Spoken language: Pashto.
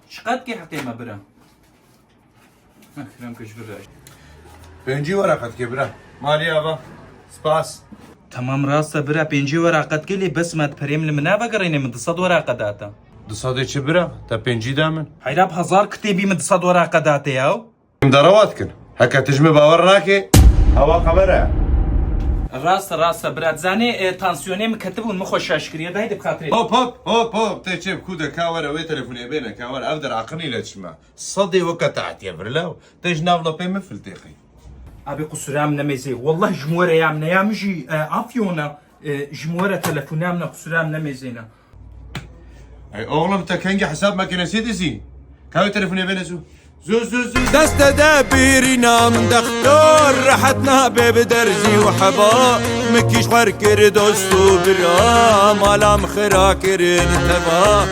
چقدر که حقیمه برم خیرم کش برای پنجی ورقت که برا مالی آبا سپاس تمام راسته برا 5 ورقت گلی بس مد پریم لمنا بگرینه من 200 ورقه داتا دصادي چه برا تا پنجی دامن حیراب 1000 کتابی من 200 ورقه داتا یاو مدروات کن هکا تجمع باور ناكي هوا خبره راست برات زاني تانسيوني مكتبون مخوش اشكريه دايد بخاطري هوب تيجي بكودا كاورا وي تليفوني بينا كاورا افدر عقني لا تسمع صدي وقطعت يا برلاو تيجي نافلو بي مفل تيخي ابي قصرام نميزي والله جمهور يامنا يا مجي عفيونا جمهور تلفونامنا قصرام نميزينا اي اغلب تكنجي حساب ماكينه سيدسي كاوي تليفوني بينا زو دست دبیرینا من دختار راحتنا ببدرزی و حبا مکیش خور کرد دوستو برا مالام خرا کرد تبا